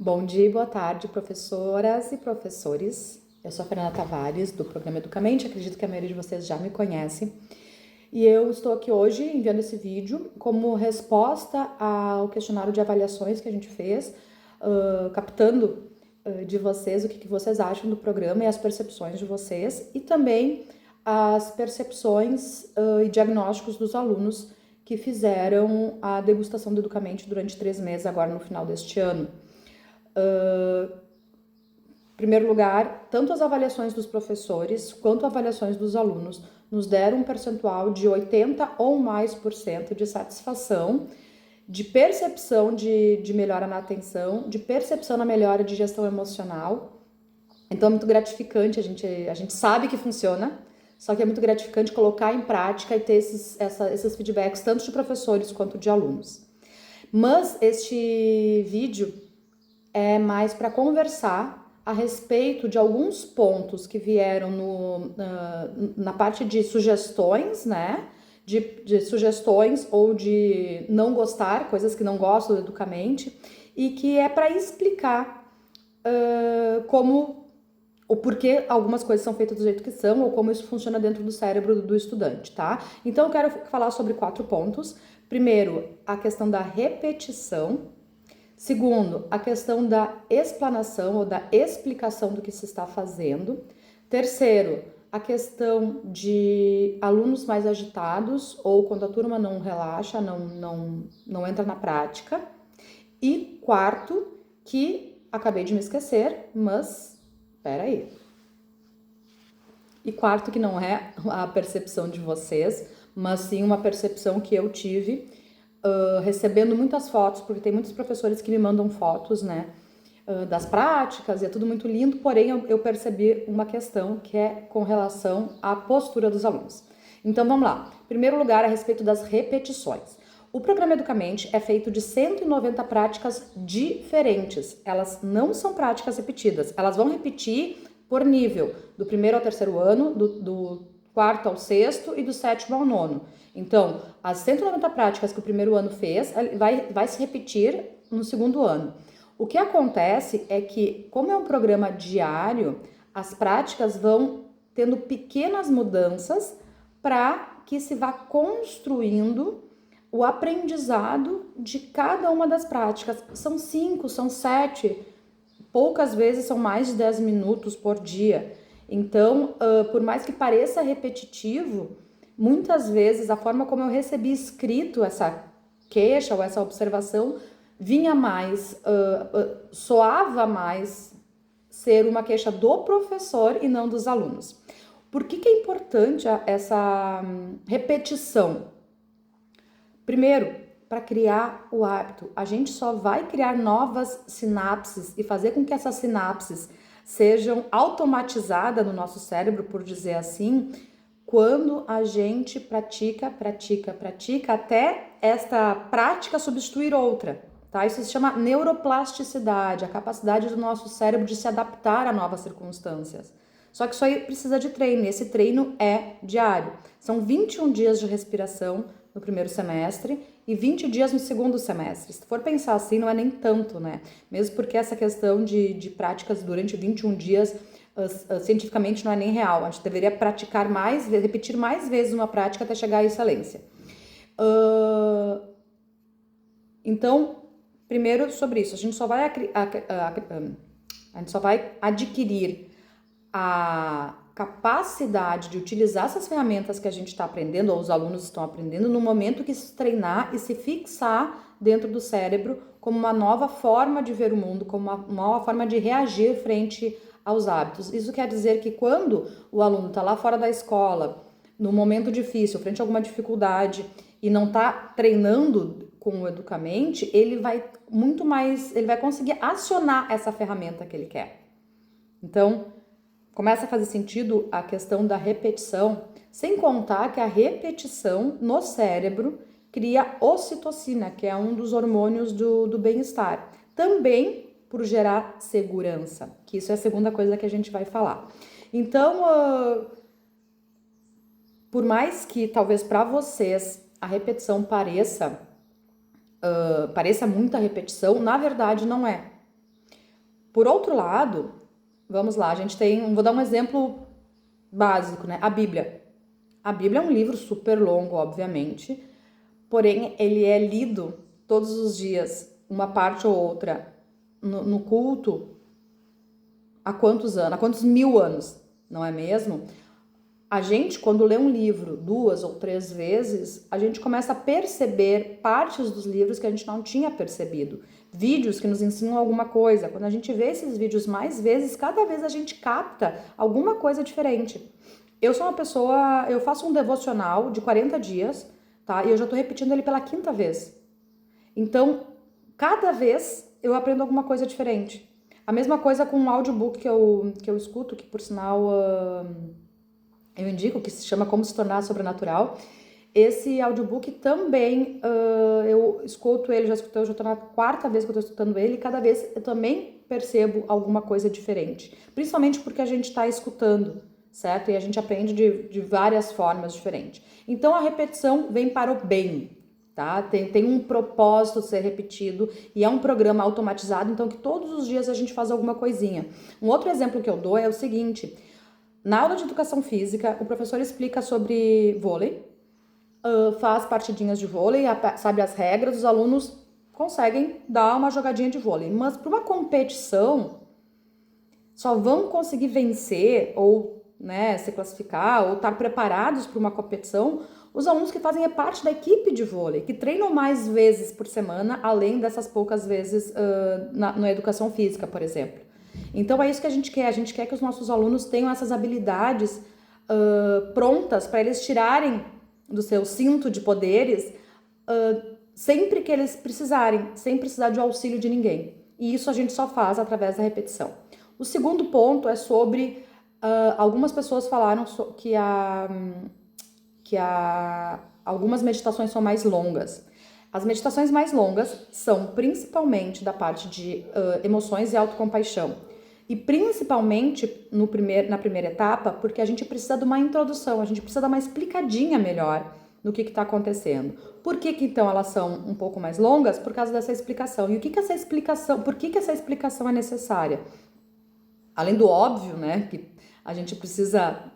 Bom dia e boa tarde, professoras e professores. Eu sou a Fernanda Tavares, do programa Educamente. Acredito que a maioria de vocês já me conhece. E eu estou aqui hoje enviando esse vídeo como resposta ao questionário de avaliações que a gente fez, captando de vocês o que vocês acham do programa e as percepções de vocês, e também as percepções e diagnósticos dos alunos que fizeram a degustação do Educamente durante 3 meses, agora no final deste ano. Em primeiro lugar, tanto as avaliações dos professores quanto as avaliações dos alunos nos deram um percentual de 80% ou mais de satisfação, de percepção de melhora na atenção, de percepção na melhora de gestão emocional. Então é muito gratificante, a gente sabe que funciona, só que é muito gratificante colocar em prática e ter esses feedbacks tanto de professores quanto de alunos. Mas este vídeo é mais para conversar a respeito de alguns pontos que vieram na parte de sugestões, né? De sugestões ou de não gostar, coisas que não gostam do Educamente, e que é para explicar como o porquê algumas coisas são feitas do jeito que são ou como isso funciona dentro do cérebro do estudante, tá? Então eu quero falar sobre 4 pontos. Primeiro, a questão da repetição. Segundo, a questão da explanação ou da explicação do que se está fazendo. Terceiro, a questão de alunos mais agitados ou quando a turma não relaxa, não entra na prática. E quarto, que acabei de me esquecer, mas peraí. E quarto, que não é a percepção de vocês, mas sim uma percepção que eu tive recebendo muitas fotos, porque tem muitos professores que me mandam fotos, né, das práticas, e é tudo muito lindo, porém eu percebi uma questão que é com relação à postura dos alunos. Então vamos lá. Em primeiro lugar, a respeito das repetições. O programa Educamente é feito de 190 práticas diferentes. Elas não são práticas repetidas, elas vão repetir por nível, do 1º ao 3º ano, do 4º ao 6º e do 7º ao 9º. Então, as 190 práticas que o 1º ano fez, vai se repetir no 2º ano. O que acontece é que, como é um programa diário, as práticas vão tendo pequenas mudanças para que se vá construindo o aprendizado de cada uma das práticas. São 5, são 7, poucas vezes são mais de 10 minutos por dia. Então, por mais que pareça repetitivo, muitas vezes a forma como eu recebi escrito essa queixa ou essa observação vinha mais, soava mais ser uma queixa do professor e não dos alunos. Por que é importante essa repetição? Primeiro, para criar o hábito. A gente só vai criar novas sinapses e fazer com que essas sinapses sejam automatizadas no nosso cérebro, por dizer assim, quando a gente pratica até esta prática substituir outra, tá? Isso se chama neuroplasticidade, a capacidade do nosso cérebro de se adaptar a novas circunstâncias. Só que isso aí precisa de treino, e esse treino é diário. São 21 dias de respiração no 1º semestre e 20 dias no 2º semestre. Se for pensar assim, não é nem tanto, né? Mesmo porque essa questão de práticas durante 21 dias cientificamente não é nem real. A gente deveria praticar mais, repetir mais vezes uma prática até chegar à excelência. Então, primeiro sobre isso, a gente só vai adquirir a capacidade de utilizar essas ferramentas que a gente está aprendendo, ou os alunos estão aprendendo, no momento que se treinar e se fixar dentro do cérebro como uma nova forma de ver o mundo, como uma nova forma de reagir frente aos hábitos. Isso quer dizer que quando o aluno está lá fora da escola, num momento difícil, frente a alguma dificuldade, e não está treinando com o Educamente, ele vai conseguir acionar essa ferramenta que ele quer. Então, começa a fazer sentido a questão da repetição, sem contar que a repetição no cérebro cria ocitocina, que é um dos hormônios do bem-estar. Também por gerar segurança, que isso é a segunda coisa que a gente vai falar. Então, por mais que talvez para vocês a repetição pareça muita repetição, na verdade não é. Por outro lado, vamos lá, a gente tem, vou dar um exemplo básico, né? A Bíblia. A Bíblia é um livro super longo, obviamente, porém ele é lido todos os dias, uma parte ou outra, no culto, há quantos anos? Há quantos mil anos, não é mesmo? A gente, quando lê um livro 2 ou 3 vezes, a gente começa a perceber partes dos livros que a gente não tinha percebido. Vídeos que nos ensinam alguma coisa. Quando a gente vê esses vídeos mais vezes, cada vez a gente capta alguma coisa diferente. Eu sou uma pessoa, eu faço um devocional de 40 dias, tá? E eu já tô repetindo ele pela 5ª vez. Então, cada vez eu aprendo alguma coisa diferente. A mesma coisa com um audiobook que eu escuto, que por sinal eu indico, que se chama Como Se Tornar Sobrenatural. Esse audiobook também, eu escuto ele, eu já tô na 4ª vez que eu tô escutando ele, e cada vez eu também percebo alguma coisa diferente. Principalmente porque a gente tá escutando, certo? E a gente aprende de várias formas diferentes. Então a repetição vem para o bem, tá? Tem um propósito de ser repetido e é um programa automatizado, então que todos os dias a gente faz alguma coisinha. Um outro exemplo que eu dou é o seguinte: na aula de educação física, o professor explica sobre vôlei, faz partidinhas de vôlei, sabe as regras, os alunos conseguem dar uma jogadinha de vôlei. Mas para uma competição, só vão conseguir vencer ou, né, se classificar ou estar preparados para uma competição os alunos que fazem parte da equipe de vôlei, que treinam mais vezes por semana, além dessas poucas vezes na educação física, por exemplo. Então é isso que a gente quer que os nossos alunos tenham essas habilidades prontas para eles tirarem do seu cinto de poderes sempre que eles precisarem, sem precisar de auxílio de ninguém. E isso a gente só faz através da repetição. O segundo ponto é sobre algumas pessoas falaram que algumas meditações são mais longas. As meditações mais longas são principalmente da parte de emoções e autocompaixão. E principalmente na primeira etapa, porque a gente precisa de uma introdução, a gente precisa dar uma explicadinha melhor no que está acontecendo. Por que então elas são um pouco mais longas? Por causa dessa explicação. E por que essa explicação é necessária? Além do óbvio, né, que a gente precisa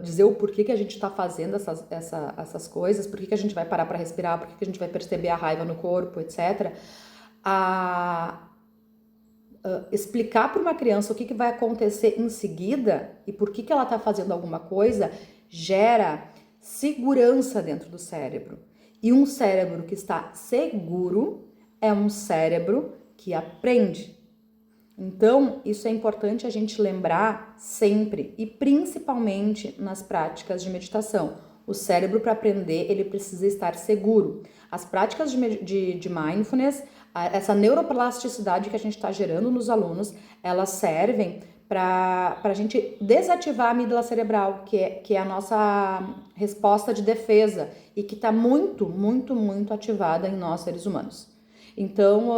dizer o porquê que a gente está fazendo essas coisas, por que a gente vai parar para respirar, por que a gente vai perceber a raiva no corpo, etc. Explicar para uma criança o que vai acontecer em seguida e por que ela está fazendo alguma coisa gera segurança dentro do cérebro. E um cérebro que está seguro é um cérebro que aprende. Então, isso é importante a gente lembrar sempre e principalmente nas práticas de meditação. O cérebro, para aprender, ele precisa estar seguro. As práticas de mindfulness, essa neuroplasticidade que a gente está gerando nos alunos, elas servem para a gente desativar a amígdala cerebral, que é a nossa resposta de defesa e que está muito, muito, muito ativada em nós, seres humanos. Então,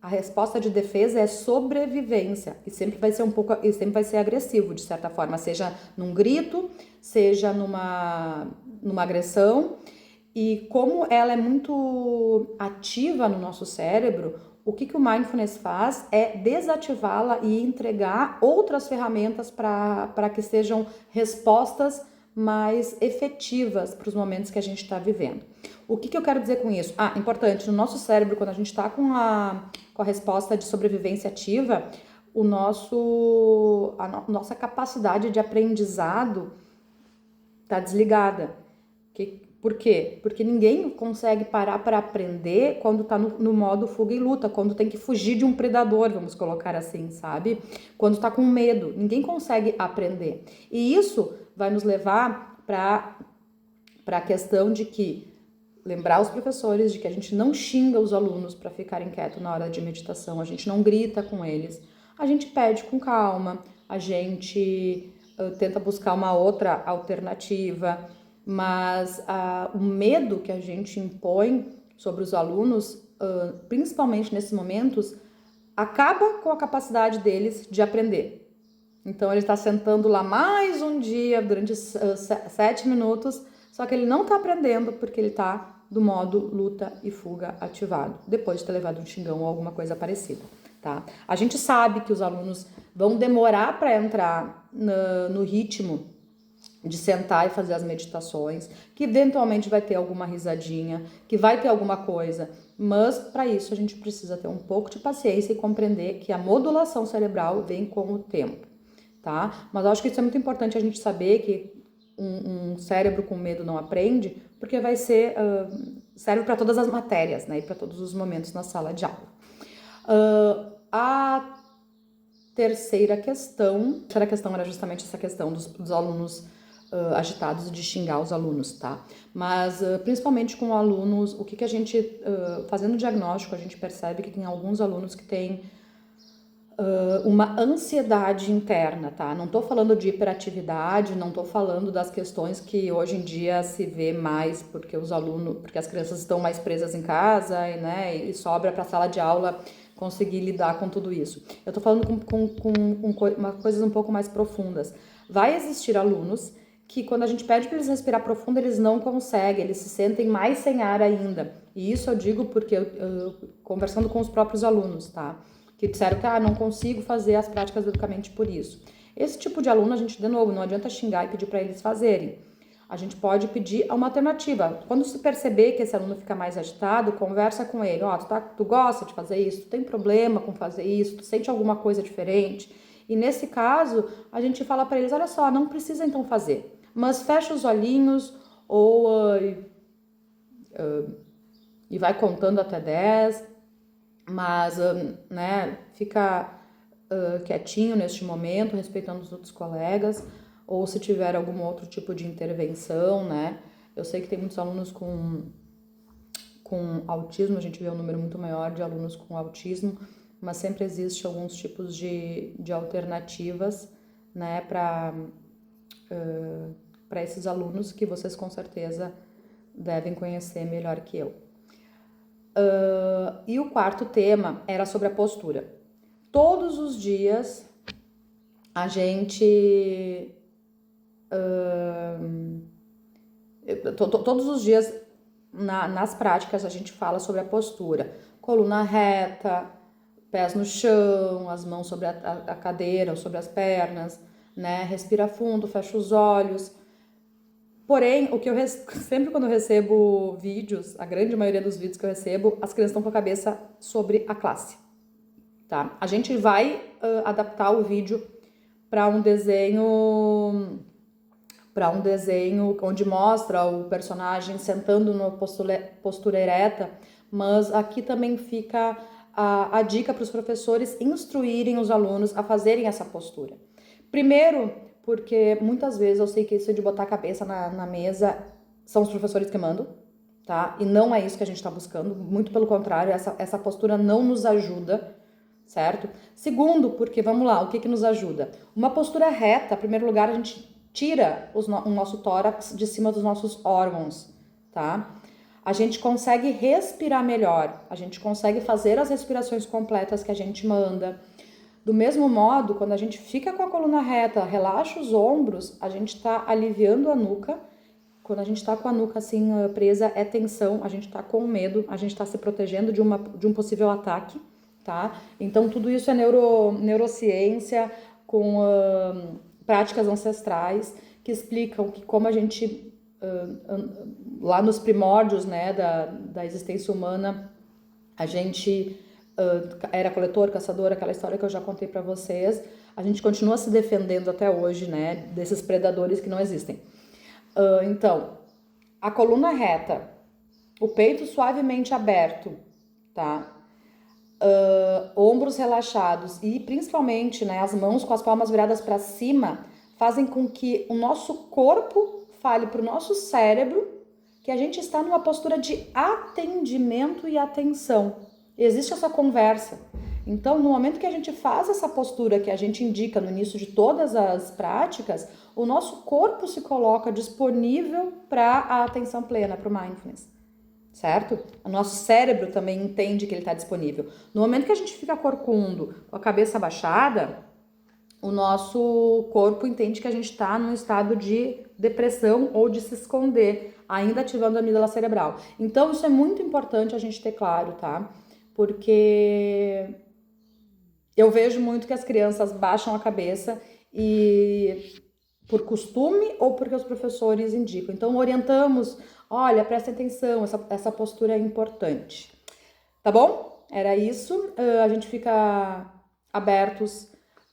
a resposta de defesa é sobrevivência e sempre vai ser agressivo, de certa forma, seja num grito, seja numa agressão. E como ela é muito ativa no nosso cérebro, o que o mindfulness faz é desativá-la e entregar outras ferramentas para que sejam respostas mais efetivas para os momentos que a gente está vivendo. O que eu quero dizer com isso? Importante, no nosso cérebro, quando a gente está com a resposta de sobrevivência ativa, a nossa capacidade de aprendizado está desligada. Por quê? Porque ninguém consegue parar para aprender quando está no modo fuga e luta, quando tem que fugir de um predador, vamos colocar assim, sabe? Quando está com medo, ninguém consegue aprender. E isso vai nos levar para a questão de que lembrar os professores de que a gente não xinga os alunos para ficarem quietos na hora de meditação, a gente não grita com eles, a gente pede com calma, a gente tenta buscar uma outra alternativa, mas o medo que a gente impõe sobre os alunos, principalmente nesses momentos, acaba com a capacidade deles de aprender. Então ele está sentando lá mais um dia durante 7 minutos, só que ele não está aprendendo porque ele está do modo luta e fuga ativado, depois de ter levado um xingão ou alguma coisa parecida. tá? A gente sabe que os alunos vão demorar para entrar no ritmo de sentar e fazer as meditações, que eventualmente vai ter alguma risadinha, que vai ter alguma coisa, mas para isso a gente precisa ter um pouco de paciência e compreender que a modulação cerebral vem com o tempo, tá? Mas eu acho que isso é muito importante a gente saber que um cérebro com medo não aprende, porque vai ser serve para todas as matérias, né? E para todos os momentos na sala de aula. A terceira questão era justamente essa questão dos alunos agitados e de xingar os alunos, tá? Mas principalmente com alunos, o que a gente, fazendo o diagnóstico, a gente percebe que tem alguns alunos que têm uma ansiedade interna, tá? Não tô falando de hiperatividade, não tô falando das questões que hoje em dia se vê mais porque porque as crianças estão mais presas em casa, né? E sobra para a sala de aula conseguir lidar com tudo isso. Eu tô falando com coisas um pouco mais profundas. Vai existir alunos que quando a gente pede para eles respirar profundo, eles não conseguem, eles se sentem mais sem ar ainda. E isso eu digo porque conversando com os próprios alunos, tá? Que disseram que não consigo fazer as práticas do Educamente por isso. Esse tipo de aluno, a gente, de novo, não adianta xingar e pedir para eles fazerem. A gente pode pedir uma alternativa. Quando se perceber que esse aluno fica mais agitado, conversa com ele. Tu gosta de fazer isso? Tu tem problema com fazer isso? Tu sente alguma coisa diferente? E nesse caso, a gente fala para eles, olha só, não precisa então fazer. Mas fecha os olhinhos e vai contando até 10, mas né, fica quietinho neste momento, respeitando os outros colegas, ou se tiver algum outro tipo de intervenção, né? Eu sei que tem muitos alunos com autismo, a gente vê um número muito maior de alunos com autismo, mas sempre existe alguns tipos de alternativas, né, para esses alunos que vocês com certeza devem conhecer melhor que eu. E o quarto tema era sobre a postura. Todos os dias a gente... todos os dias nas práticas a gente fala sobre a postura. Coluna reta, pés no chão, as mãos sobre a cadeira ou sobre as pernas, né? Respira fundo, fecha os olhos. Porém, o que eu sempre quando eu recebo vídeos, a grande maioria dos vídeos que eu recebo, as crianças estão com a cabeça sobre a classe, tá? A gente vai adaptar o vídeo para um desenho onde mostra o personagem sentando numa postura ereta, mas aqui também fica a dica para os professores instruírem os alunos a fazerem essa postura. Primeiro, porque muitas vezes eu sei que isso de botar a cabeça na mesa são os professores que mandam, tá? E não é isso que a gente está buscando, muito pelo contrário, essa postura não nos ajuda, certo? Segundo, porque, vamos lá, o que nos ajuda? Uma postura reta, em primeiro lugar, a gente tira o nosso tórax de cima dos nossos órgãos, tá? A gente consegue respirar melhor, a gente consegue fazer as respirações completas que a gente manda. Do mesmo modo, quando a gente fica com a coluna reta, relaxa os ombros, a gente está aliviando a nuca. Quando a gente está com a nuca assim presa, é tensão, a gente está com medo, a gente está se protegendo de um possível ataque, tá? Então, tudo isso é neurociência com práticas ancestrais que explicam que como a gente, lá nos primórdios, né, da existência humana, a gente... era coletor, caçador, aquela história que eu já contei para vocês. A gente continua se defendendo até hoje, né, desses predadores que não existem. Então, a coluna reta, o peito suavemente aberto, tá? Ombros relaxados e principalmente, né, as mãos com as palmas viradas para cima fazem com que o nosso corpo fale para o nosso cérebro que a gente está numa postura de atendimento e atenção. Existe essa conversa. Então, no momento que a gente faz essa postura que a gente indica no início de todas as práticas, o nosso corpo se coloca disponível para a atenção plena, para o mindfulness, certo? O nosso cérebro também entende que ele está disponível. No momento que a gente fica corcundo, com a cabeça abaixada, o nosso corpo entende que a gente está num estado de depressão ou de se esconder, ainda ativando a amígdala cerebral. Então, isso é muito importante a gente ter claro, tá? Porque eu vejo muito que as crianças baixam a cabeça e por costume ou porque os professores indicam. Então, orientamos, olha, presta atenção, essa postura é importante. Tá bom? Era isso. A gente fica abertos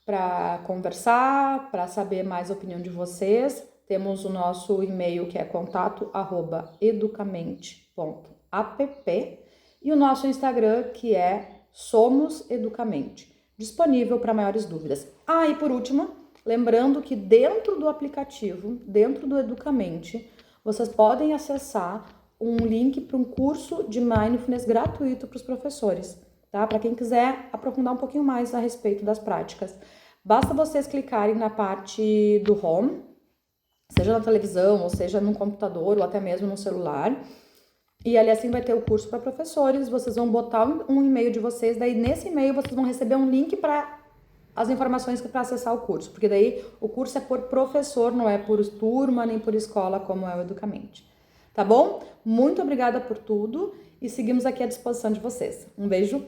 para conversar, para saber mais a opinião de vocês. Temos o nosso e-mail que é contato@educamente.app e o nosso Instagram que é Somos Educamente, disponível para maiores dúvidas. E por último, lembrando que dentro do aplicativo, dentro do Educamente, vocês podem acessar um link para um curso de Mindfulness gratuito para os professores, tá? Para quem quiser aprofundar um pouquinho mais a respeito das práticas. Basta vocês clicarem na parte do Home, seja na televisão, ou seja no computador, ou até mesmo no celular. E ali assim vai ter o curso para professores, vocês vão botar um e-mail de vocês, daí nesse e-mail vocês vão receber um link para as informações para acessar o curso, porque daí o curso é por professor, não é por turma nem por escola como é o Educamente. Tá bom? Muito obrigada por tudo e seguimos aqui à disposição de vocês. Um beijo.